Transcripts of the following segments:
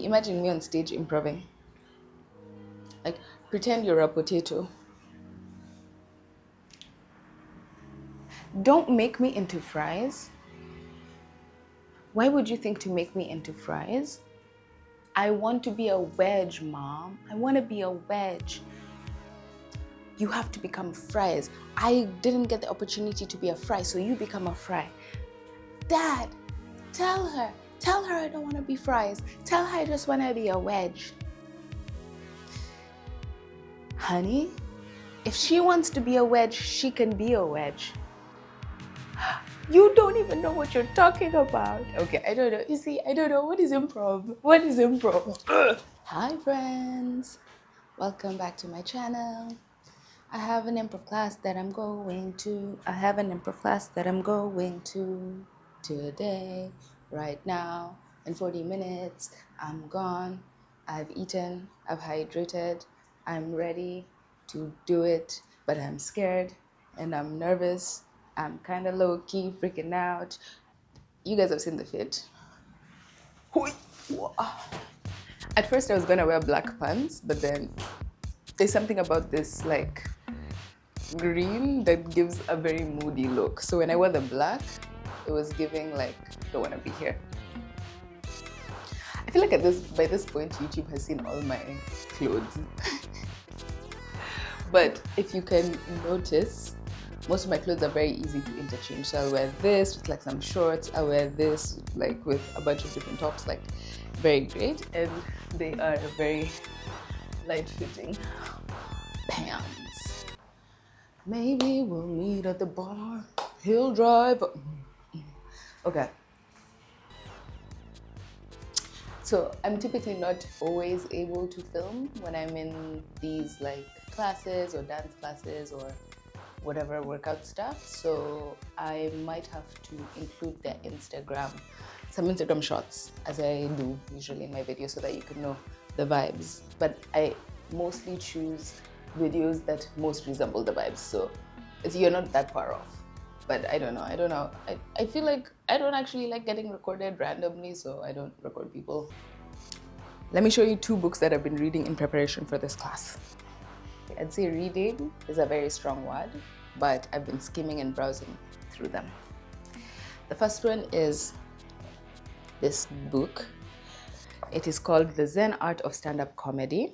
Imagine me on stage improving. Like, pretend you're a potato. Don't make me into fries. Why would you think to make me into fries? I want to be a wedge, Mom. I want to be a wedge. You have to become fries. I didn't get the opportunity to be a fry, so you become a fry. Dad, tell her I don't want to be fries. Tell her I just want to be a wedge. Honey, if she wants to be a wedge, she can be a wedge. You don't even know what you're talking about. Okay, I don't know. You see, I don't know. What is improv? What is improv? Hi, friends. Welcome back to my channel. I have an improv class that I'm going to. Today, right now. In 40 minutes, I'm gone. I've eaten. I've hydrated. I'm ready to do it, but I'm scared and I'm nervous. I'm kind of low-key freaking out. You guys have seen the fit. At first I was gonna wear black pants, but then there's something about this like green that gives a very moody look. So when I wore the black, it was giving like, don't wanna be here. I feel like by this point, YouTube has seen all my clothes. But if you can notice, most of my clothes are very easy to interchange. So I'll wear this with like some shorts. I'll wear this like with a bunch of different tops, like very great. And they are very light fitting pants. Maybe we'll meet at the bar. He'll drive. Okay. So I'm typically not always able to film when I'm in these like classes or dance classes or whatever workout stuff. So I might have to include some Instagram shots, as I do usually in my videos, so that you can know the vibes. But I mostly choose videos that most resemble the vibes. So you're not that far off. But I don't know. I feel like I don't actually like getting recorded randomly, so I don't record people. Let me show you 2 books that I've been reading in preparation for this class. I'd say reading is a very strong word, but I've been skimming and browsing through them. The first one is this book. It is called The Zen Art of Stand-Up Comedy.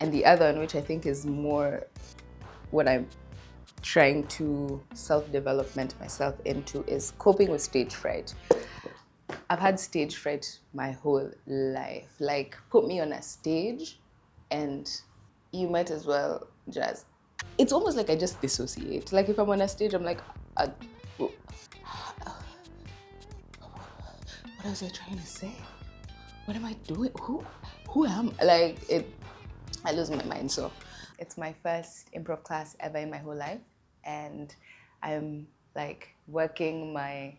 And the other one, which I think is more what I'm trying to self-development myself into, is Coping with Stage Fright. I've had stage fright my whole life. Like, put me on a stage and you might as well just, it's almost like I just dissociate. Like if I'm on a stage, I'm like, what was I trying to say? What am I doing? Who am I? Like I lose my mind. So it's my first improv class ever in my whole life. And I'm like working my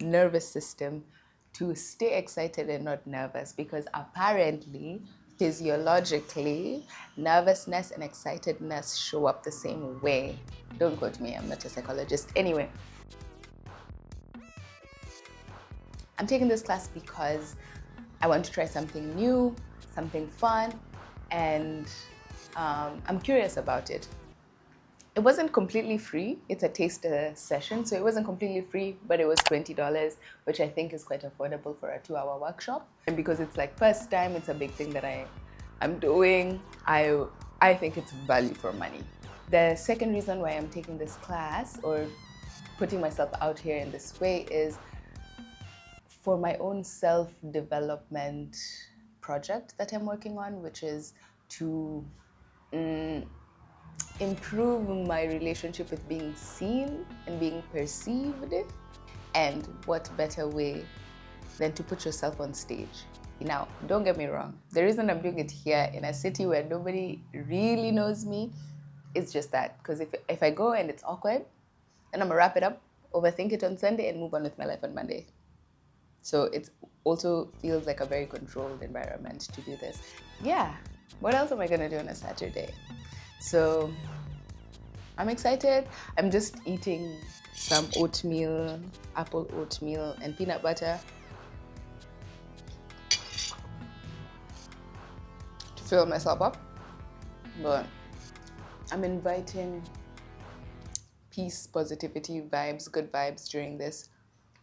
nervous system to stay excited and not nervous, because apparently physiologically nervousness and excitedness show up the same way. Don't quote me, I'm not a psychologist. Anyway, I'm taking this class because I want to try something new, something fun, and I'm curious about it. It wasn't completely free. It's a taster session, so it wasn't completely free, but it was $20, which I think is quite affordable for a 2-hour workshop. And because it's like first time, it's a big thing that I'm doing. I think it's value for money. The second reason why I'm taking this class or putting myself out here in this way is for my own self-development project that I'm working on, which is to improve my relationship with being seen and being perceived. And what better way than to put yourself on stage? Now, don't get me wrong. The reason I'm doing it here in a city where nobody really knows me is just that. Because if I go and it's awkward, then I'm gonna wrap it up, overthink it on Sunday, and move on with my life on Monday. So it also feels like a very controlled environment to do this. Yeah, what else am I gonna do on a Saturday? So I'm excited. I'm just eating some oatmeal, apple oatmeal and peanut butter. fill myself up, but I'm inviting peace, positivity, vibes, good vibes during this.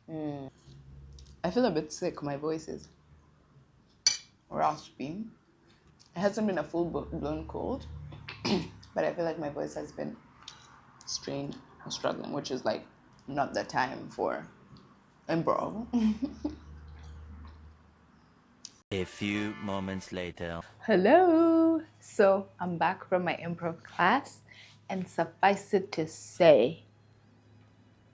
I feel a bit sick. My voice is raspy. It hasn't been a full-blown cold, but I feel like my voice has been strained and struggling, which is like not the time for improv. A few moments later. Hello. So I'm back from my improv class, and suffice it to say,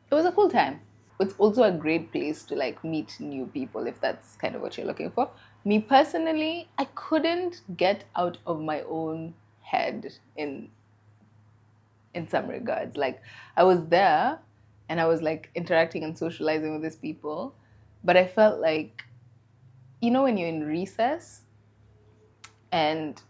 it was a cool time. It's also a great place to like meet new people if that's kind of what you're looking for. Me personally, I couldn't get out of my own head in some regards. Like I was there and I was like interacting and socializing with these people, but I felt like, you know, when you're in recess and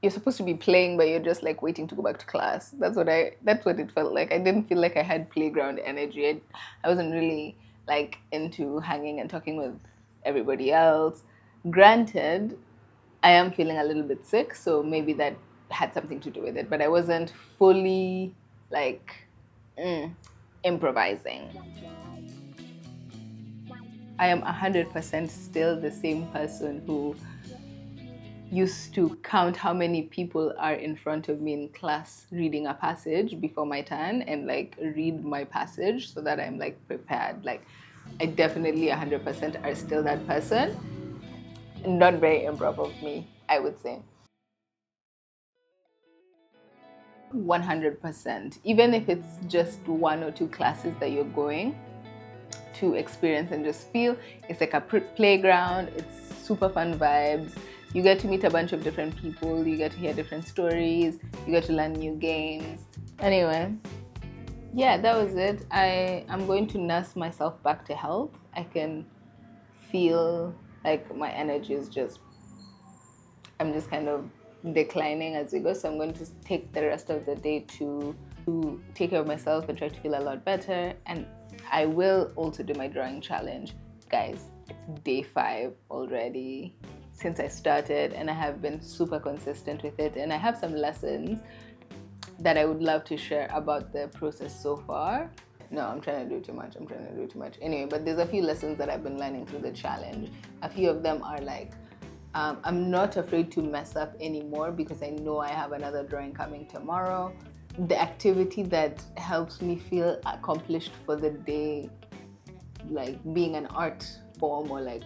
you're supposed to be playing but you're just like waiting to go back to class. That's what it felt like. I didn't feel like I had playground energy. I wasn't really like into hanging and talking with everybody else. Granted, I am feeling a little bit sick, so maybe that had something to do with it, but I wasn't fully like improvising. I am 100% still the same person who used to count how many people are in front of me in class reading a passage before my turn and like read my passage so that I'm like prepared. Like I definitely 100% are still that person. Not very improv of me, I would say. 100%. Even if it's just 1 or 2 classes that you're going to experience and just feel, it's like a playground. It's super fun vibes. You get to meet a bunch of different people. You get to hear different stories. You get to learn new games. Anyway, yeah, that was it. I'm going to nurse myself back to health. I can feel like my energy is I'm just kind of declining as we go. So I'm going to take the rest of the day to take care of myself and try to feel a lot better. And I will also do my drawing challenge. Guys, it's day 5 already since I started, and I have been super consistent with it. And I have some lessons that I would love to share about the process so far. No, I'm trying to do too much. Anyway, but there's a few lessons that I've been learning through the challenge. A few of them are like, I'm not afraid to mess up anymore because I know I have another drawing coming tomorrow. The activity that helps me feel accomplished for the day, like being an art form, or like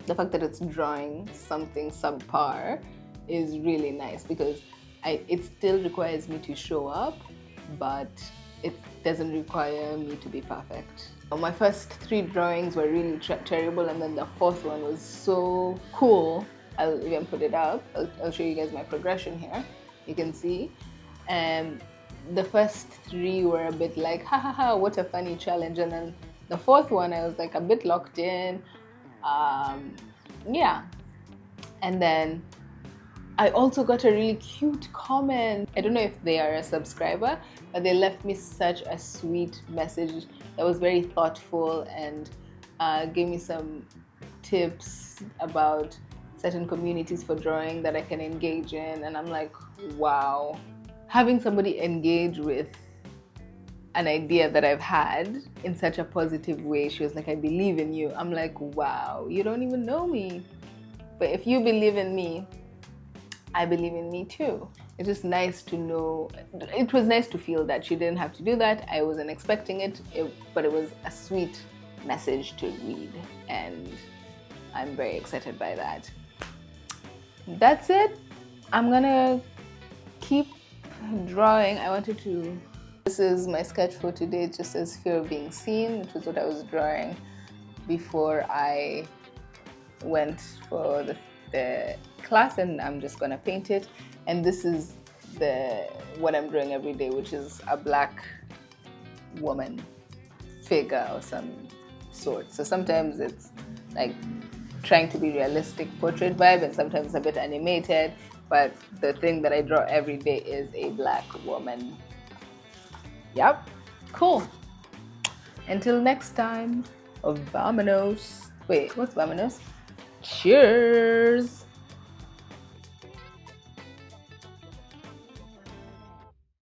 the fact that it's drawing something subpar, is really nice because it still requires me to show up, but it doesn't require me to be perfect. My first 3 drawings were really terrible, and then the 4th one was so cool. I'll even put it up. I'll show you guys my progression here. You can see. And the first 3 were a bit like, ha ha ha, what a funny challenge. And then the 4th one, I was like a bit locked in. Yeah. And then I also got a really cute comment. I don't know if they are a subscriber, but they left me such a sweet message that was very thoughtful and gave me some tips about certain communities for drawing that I can engage in. And I'm like, wow. Having somebody engage with an idea that I've had in such a positive way. She was like, I believe in you. I'm like, wow, you don't even know me. But if you believe in me, I believe in me too. It's just nice to know. It was nice to feel that she didn't have to do that. I wasn't expecting it, but it was a sweet message to read, and I'm very excited by that. That's it. I'm gonna keep drawing. This is my sketch for today. It just says fear of being seen, which is what I was drawing before I went for the class, and I'm just gonna paint it. And this is what I'm drawing every day, which is a black woman figure of some sort. So sometimes it's like trying to be realistic portrait vibe, and sometimes a bit animated, but the thing that I draw every day is a black woman. Yep, cool. Until next time, vamonos. Wait, what's vamonos? Cheers!